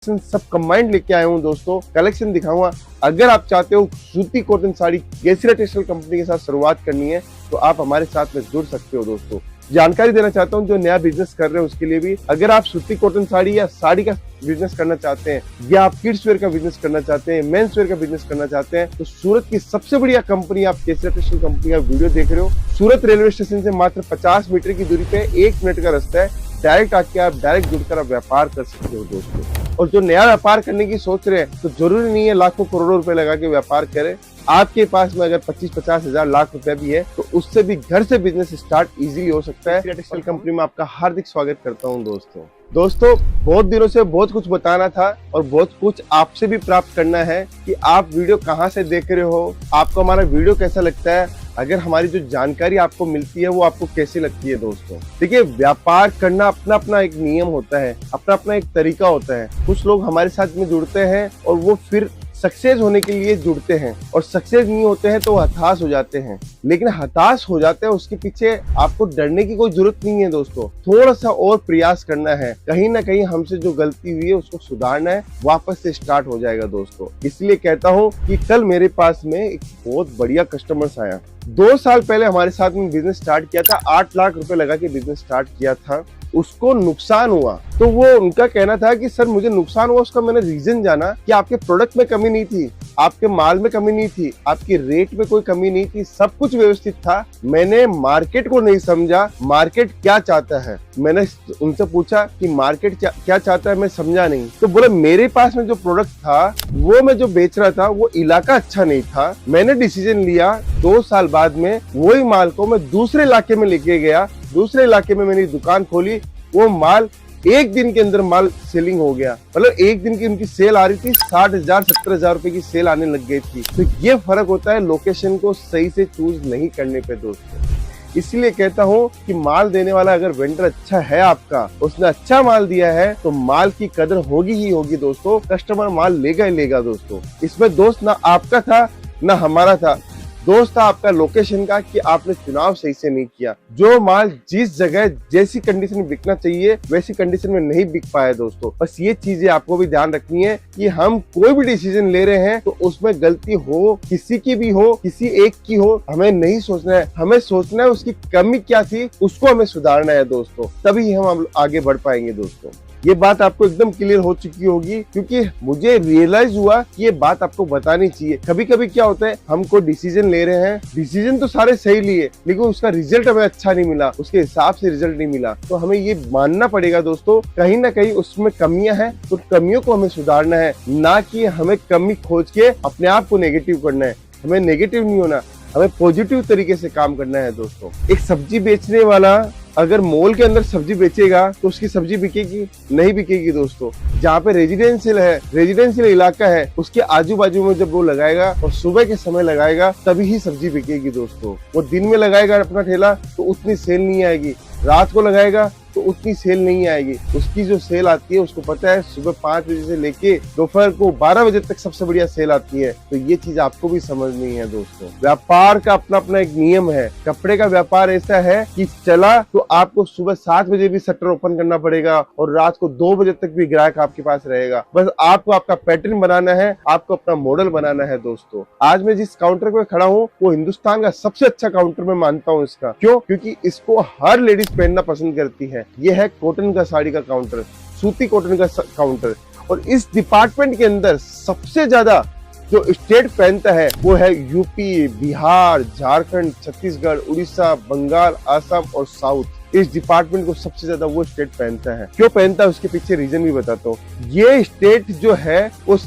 सब कंबाइंड लेके आया हूँ दोस्तों। कलेक्शन दिखाऊंगा। अगर आप चाहते हो सूती कॉटन साड़ी केसरिया टेक्सटाइल कंपनी के साथ शुरुआत करनी है तो आप हमारे साथ में जुड़ सकते हो दोस्तों। जानकारी देना चाहता हूँ जो नया बिजनेस कर रहे हो उसके लिए भी। अगर आप सूती कॉटन साड़ी या साड़ी का बिजनेस करना चाहते हैं या आप किड्स वेयर का बिजनेस करना चाहते हैं, मेंस वेयर का बिजनेस करना चाहते हैं, तो सूरत की सबसे बढ़िया कंपनी आप केसरिया टेक्सटाइल कंपनी का वीडियो देख रहे हो। सूरत रेलवे स्टेशन से मात्र 50 मीटर की दूरी पे 1 मिनट का रास्ता है। डायरेक्ट आके आप डायरेक्ट जुड़कर आप व्यापार कर सकते हो दोस्तों। और जो नया व्यापार करने की सोच रहे हैं तो जरूरी नहीं है लाखों करोड़ों रुपए लगा के व्यापार करें। आपके पास में अगर 25-50 हजार लाख रुपए भी है तो उससे भी घर से बिजनेस स्टार्ट इजीली हो सकता है। टेक्सटाइल कंपनी में आपका हार्दिक स्वागत करता हूं दोस्तों। बहुत दिनों से बहुत कुछ बताना था और बहुत कुछ आपसे भी प्राप्त करना है कि आप वीडियो कहां से देख रहे हो, आपको हमारा वीडियो कैसा लगता है, अगर हमारी जो जानकारी आपको मिलती है वो आपको कैसी लगती है दोस्तों। देखिए, व्यापार करना अपना अपना एक नियम होता है, अपना अपना एक तरीका होता है। कुछ लोग हमारे साथ में जुड़ते हैं और वो फिर सक्सेस होने के लिए जुड़ते हैं और सक्सेस नहीं होते हैं तो हताश हो जाते हैं। लेकिन हताश हो जाते हैं उसके पीछे आपको डरने की कोई जरूरत नहीं है दोस्तों। थोड़ा सा और प्रयास करना है, कहीं ना कहीं हमसे जो गलती हुई है उसको सुधारना है, वापस से स्टार्ट हो जाएगा दोस्तों। इसलिए कहता हूँ कि कल मेरे पास में एक बहुत बढ़िया कस्टमर्स आया। 2 साल पहले हमारे साथ में बिजनेस स्टार्ट किया था, 8 लाख रुपए लगा के बिजनेस स्टार्ट किया था। उसको नुकसान हुआ तो वो उनका कहना था कि सर मुझे नुकसान हुआ, उसका मैंने रीजन जाना कि आपके प्रोडक्ट में कमी नहीं थी, आपके माल में कमी नहीं थी, आपकी रेट में कोई कमी नहीं थी, सब कुछ व्यवस्थित था। मैंने मार्केट को नहीं समझा, मार्केट क्या चाहता है। मैंने उनसे पूछा कि मार्केट क्या चाहता है, मैं समझा नहीं। तो बोले मेरे पास में जो प्रोडक्ट था वो मैं जो बेच रहा था वो इलाका अच्छा नहीं था। मैंने डिसीजन लिया 2 साल बाद में वही माल को मैं दूसरे इलाके में लेके गया, दूसरे इलाके में मैंने दुकान खोली। वो माल 1 दिन के अंदर माल सेलिंग हो गया। मतलब 1 दिन की उनकी सेल आ रही थी, 60,000 70,000 रुपए की सेल आने लग गई थी। तो ये फर्क होता है लोकेशन को सही से चूज नहीं करने पे दोस्तों। इसलिए कहता हूँ कि माल देने वाला अगर वेंडर अच्छा है आपका, उसने अच्छा माल दिया है तो माल की कदर होगी ही होगी दोस्तों। कस्टमर माल लेगा ही लेगा दोस्तों। इसमें दोस्त ना आपका था ना हमारा था, दोस्त था आपका लोकेशन का कि आपने चुनाव सही से नहीं किया। जो माल जिस जगह जैसी कंडीशन में बिकना चाहिए वैसी कंडीशन में नहीं बिक पाया दोस्तों। बस ये चीजें आपको भी ध्यान रखनी है कि हम कोई भी डिसीजन ले रहे हैं तो उसमें गलती हो किसी की भी हो, किसी एक की हो, हमें नहीं सोचना है। हमें सोचना है उसकी कमी क्या थी, उसको हमें सुधारना है दोस्तों, तभी हम आगे बढ़ पाएंगे दोस्तों। ये बात आपको एकदम क्लियर हो चुकी होगी क्योंकि मुझे रियलाइज हुआ कि ये बात आपको बतानी चाहिए। कभी कभी क्या होता है, हम कोई डिसीजन ले रहे हैं, डिसीजन तो सारे सही लिए लेकिन उसका रिजल्ट हमें अच्छा नहीं मिला, उसके हिसाब से रिजल्ट नहीं मिला। तो हमें ये मानना पड़ेगा दोस्तों कहीं ना कहीं उसमें कमियां हैं, तो कमियों को हमें सुधारना है, ना कि हमें कमी खोज के अपने आप को नेगेटिव करना है। हमें नेगेटिव नहीं होना, हमें पॉजिटिव तरीके से काम करना है दोस्तों। एक सब्जी बेचने वाला अगर मॉल के अंदर सब्जी बेचेगा तो उसकी सब्जी बिकेगी नहीं बिकेगी दोस्तों। जहाँ पे रेजिडेंशियल इलाका है उसके आजू बाजू में जब वो लगाएगा और सुबह के समय लगाएगा तभी ही सब्जी बिकेगी दोस्तों। वो दिन में लगाएगा अपना ठेला तो उतनी सेल नहीं आएगी, रात को लगाएगा तो उतनी सेल नहीं आएगी। उसकी जो सेल आती है उसको पता है सुबह 5 बजे से लेके दोपहर को 12 बजे तक सबसे बढ़िया सेल आती है। तो ये चीज आपको भी समझनी है दोस्तों। व्यापार का अपना अपना एक नियम है। कपड़े का व्यापार ऐसा है कि चला तो आपको सुबह 7 बजे भी शटर ओपन करना पड़ेगा और रात को 2 बजे तक भी ग्राहक आपके पास रहेगा। बस आपको आपका पैटर्न बनाना है, आपको अपना मॉडल बनाना है दोस्तों। आज मैं जिस काउंटर पे खड़ा हूँ वो हिंदुस्तान का सबसे अच्छा काउंटर मैं मानता हूँ इसका। क्यों? क्योंकि इसको हर लेडीज पहनना पसंद करती है। ये है कॉटन का साड़ी का काउंटर, सूती कॉटन का काउंटर। और इस डिपार्टमेंट के अंदर सबसे ज्यादा जो स्टेट पहनता है वो है यूपी, बिहार, झारखंड, छत्तीसगढ़, उड़ीसा, बंगाल, असम और साउथ। इस डिपार्टमेंट को सबसे ज्यादा वो स्टेट पहनता है। क्यों पहनता है उसके पीछे रीजन भी बताता हूँ। ये स्टेट जो है वो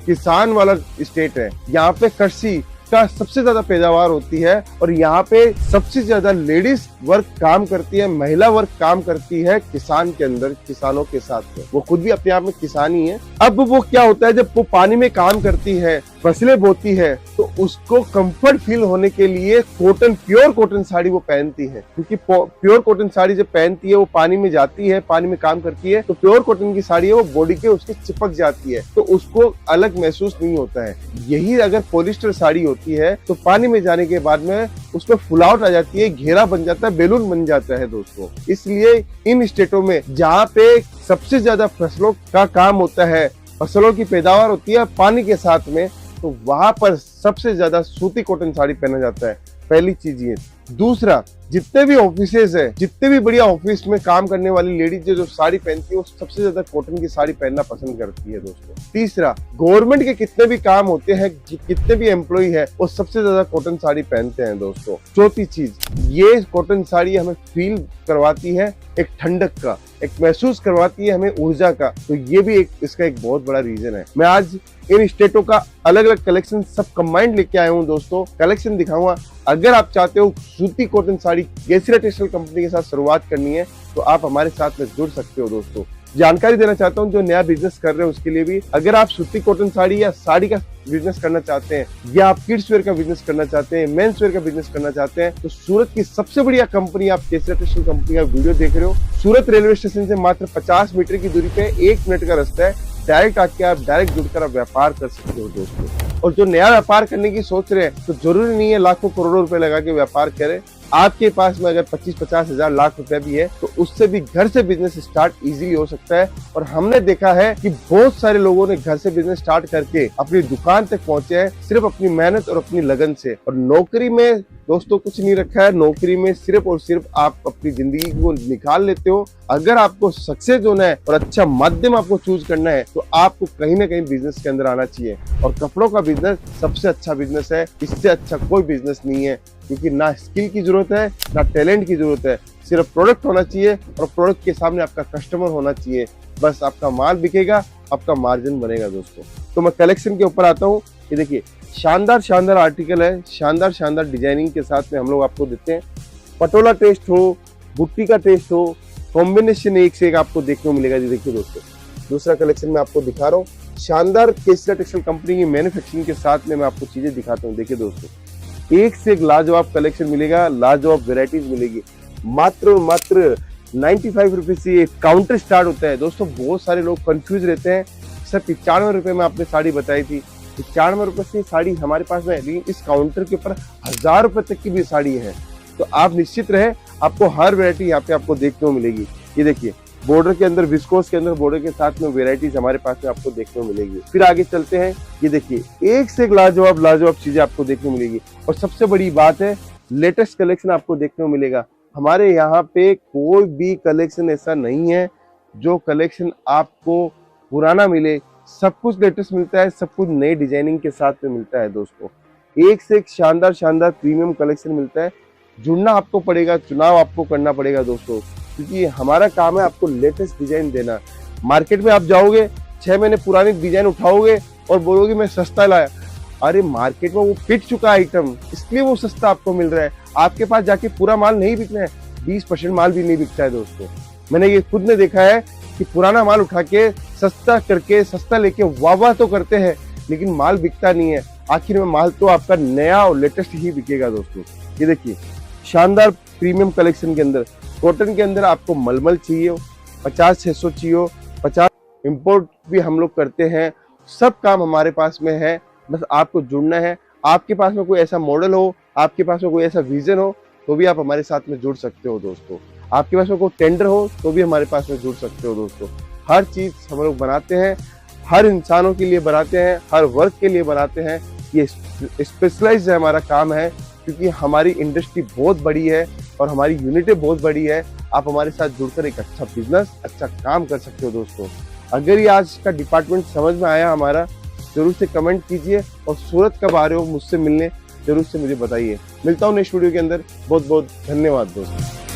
किसान वाला स्टेट है। यहाँ पे कृषि का सबसे ज्यादा पैदावार होती है और यहाँ पे सबसे ज्यादा लेडीज वर्क काम करती है, महिला वर्क काम करती है किसान के अंदर, किसानों के साथ में। वो खुद भी अपने आप में किसान ही है। अब वो क्या होता है, जब वो पानी में काम करती है, फसलें बोती है, तो उसको कंफर्ट फील होने के लिए कॉटन, प्योर कॉटन साड़ी वो पहनती है। क्योंकि प्योर कॉटन साड़ी जब पहनती है वो पानी में जाती है, पानी में काम करती है, तो प्योर कॉटन की साड़ी है वो बॉडी के उसके चिपक जाती है, तो उसको अलग महसूस नहीं होता है। यही अगर पॉलिस्टर साड़ी होती है तो पानी में जाने के बाद में उसमें फुलावट आ जाती है, घेरा बन जाता है, बैलून बन जाता है दोस्तों। इसलिए इन स्टेटों में जहाँ पे सबसे ज्यादा फसलों का काम होता है, फसलों की पैदावार होती है पानी के साथ में, तो वहां पर सबसे ज्यादा सूती कॉटन साड़ी पहना जाता है। पहली चीज ये। दूसरा, जितने भी ऑफिसेज है, जितने भी बढ़िया ऑफिस में काम करने वाली लेडीज जो साड़ी पहनती है वो सबसे ज्यादा कॉटन की साड़ी पहनना पसंद करती है दोस्तों। तीसरा, गवर्नमेंट के कितने भी काम होते हैं, कितने भी एम्प्लॉय है, वो सबसे ज्यादा कॉटन साड़ी पहनते हैं दोस्तों। चौथी चीज, ये कॉटन साड़ी हमें फील करवाती है एक ठंडक का, एक महसूस करवाती है हमें ऊर्जा का, तो ये भी इसका एक बहुत बड़ा रीजन है। मैं आज इन स्टेटों का अलग अलग कलेक्शन सब कंबाइंड लेके आया हूँ दोस्तों। कलेक्शन दिखाऊंगा। अगर आप चाहते हो सूती कॉटन साड़ी केसरिया टेक्सटाइल कंपनी के साथ शुरुआत करनी है तो आप हमारे साथ में जुड़ सकते हो दोस्तों। जानकारी देना चाहता हूँ जो नया बिजनेस कर रहे हैं उसके लिए भी। अगर आप सूती कॉटन साड़ी या साड़ी का बिजनेस करना चाहते हैं, या आप किड्स वेयर का बिजनेस करना चाहते हैं, मेंस वेयर का बिजनेस करना चाहते हैं, तो सूरत की सबसे बढ़िया कंपनी आप केसरिया टेक्सटाइल कंपनी का वीडियो देख रहे हो। सूरत रेलवे स्टेशन से मात्र 50 मीटर की दूरी पे 1 मिनट का रास्ता है। डायरेक्ट आके आप डायरेक्ट जुड़कर आप व्यापार कर सकते हो दोस्तों। और जो नया व्यापार करने की सोच रहे हैं तो जरूरी नहीं है लाखों करोड़ों रुपए लगा के व्यापार करें। आपके पास में अगर 25-50 हजार लाख रुपए भी है तो उससे भी घर से बिजनेस स्टार्ट इजीली हो सकता है। और हमने देखा है कि बहुत सारे लोगों ने घर से बिजनेस स्टार्ट करके अपनी दुकान तक पहुंचे हैं सिर्फ अपनी मेहनत और अपनी लगन से। और नौकरी में दोस्तों कुछ नहीं रखा है। नौकरी में सिर्फ और सिर्फ आप अपनी जिंदगी को निकाल लेते हो। अगर आपको सक्सेस होना है और अच्छा माध्यम आपको चूज करना है तो आपको कहीं ना कहीं बिजनेस के अंदर आना चाहिए। और कपड़ों का बिजनेस सबसे अच्छा बिजनेस है, इससे अच्छा कोई बिजनेस नहीं है। क्योंकि ना स्किल की जरूरत है ना टैलेंट की जरूरत है, सिर्फ प्रोडक्ट होना चाहिए और प्रोडक्ट के सामने आपका कस्टमर होना चाहिए। बस आपका माल बिकेगा, आपका मार्जिन बनेगा दोस्तों। तो मैं कलेक्शन के ऊपर आता हूँ। ये देखिए शानदार शानदार आर्टिकल है, शानदार शानदार डिजाइनिंग के साथ में हम लोग आपको देते हैं। पटोला टेस्ट हो, बुट्टी का टेस्ट हो, कॉम्बिनेशन एक से एक आपको देखने को मिलेगा। ये देखिए दोस्तों, दूसरा कलेक्शन मैं आपको दिखा रहा हूँ। शानदार केसरिया टेक्सटाइल कंपनी की मैन्युफैक्चरिंग के साथ में मैं आपको चीजें दिखाता हूँ। देखिए दोस्तों, एक से एक लाजवाब कलेक्शन मिलेगा, लाजवाब वेराइटीज मिलेगी। मात्र 95 रुपीज से काउंटर स्टार्ट होता है दोस्तों। बहुत सारे लोग कंफ्यूज रहते हैं। सर 95 रुपए में आपने साड़ी बताई थी, 95 रुपए से साड़ी हमारे पास में है, लेकिन इस काउंटर के ऊपर 1000 रुपए तक की भी साड़ी है। तो आप निश्चित रहे, आपको हर वैरायटी यहाँ पे आपको देखने को मिलेगी। ये देखिए बॉर्डर के अंदर, विस्कोस के अंदर बॉर्डर के साथ में वेराइटीज हमारे पास में आपको देखने को मिलेगी। फिर आगे चलते हैं। ये देखिए एक से एक लाजवाब लाजवाब चीजें आपको देखने को मिलेगी। और सबसे बड़ी बात है, लेटेस्ट कलेक्शन आपको देखने को मिलेगा। हमारे यहाँ पे कोई भी कलेक्शन ऐसा नहीं है जो कलेक्शन आपको पुराना मिले। सब कुछ लेटेस्ट मिलता है, सब कुछ नई डिजाइनिंग के साथ में मिलता है दोस्तों। एक से एक शानदार शानदार प्रीमियम कलेक्शन मिलता है। जुड़ना आपको पड़ेगा, चुनाव आपको करना पड़ेगा दोस्तों, क्योंकि हमारा काम है आपको लेटेस्ट डिजाइन देना। मार्केट में आप जाओगे, 6 महीने पुरानी डिजाइन उठाओगे और बोलोगे मैं सस्ता लाया। अरे मार्केट में वो बिक चुका आइटम, इसलिए वो सस्ता आपको मिल रहा है। आपके पास जाके पूरा माल नहीं बिकना है, 20% माल भी नहीं बिकता है दोस्तों। मैंने ये खुद ने देखा है कि पुराना माल उठा के सस्ता करके, सस्ता लेके वाह तो करते हैं, लेकिन माल बिकता नहीं है। आखिर में माल तो आपका नया और लेटेस्ट ही बिकेगा दोस्तों। ये देखिए शानदार प्रीमियम कलेक्शन के अंदर, कॉटन के अंदर आपको मलमल चाहिए, 50-600 चाहिए, 50 इंपोर्ट भी हम लोग करते हैं। सब काम हमारे पास में है, बस आपको जुड़ना है। आपके पास में कोई ऐसा मॉडल हो, आपके पास में कोई ऐसा विजन हो, तो भी आप हमारे साथ में जुड़ सकते हो दोस्तों। आपके पास में कोई टेंडर हो तो भी हमारे पास में जुड़ सकते हो दोस्तों। हर चीज हम लोग बनाते हैं, हर इंसानों के लिए बनाते हैं, हर वर्ग के लिए बनाते हैं। ये स्पेशलाइज्ड है हमारा काम है, क्योंकि हमारी इंडस्ट्री बहुत बड़ी है और हमारी यूनिटें बहुत बड़ी है। आप हमारे साथ जुड़कर एक अच्छा बिजनेस, अच्छा काम कर सकते हो दोस्तों। अगर ये आज का डिपार्टमेंट समझ में आया हमारा, जरूर से कमेंट कीजिए। और सूरत कब आ रहे हो मुझसे मिलने, जरूर से मुझे बताइए। मिलता हूँ नेक्स्ट वीडियो के अंदर। बहुत बहुत धन्यवाद दोस्तों।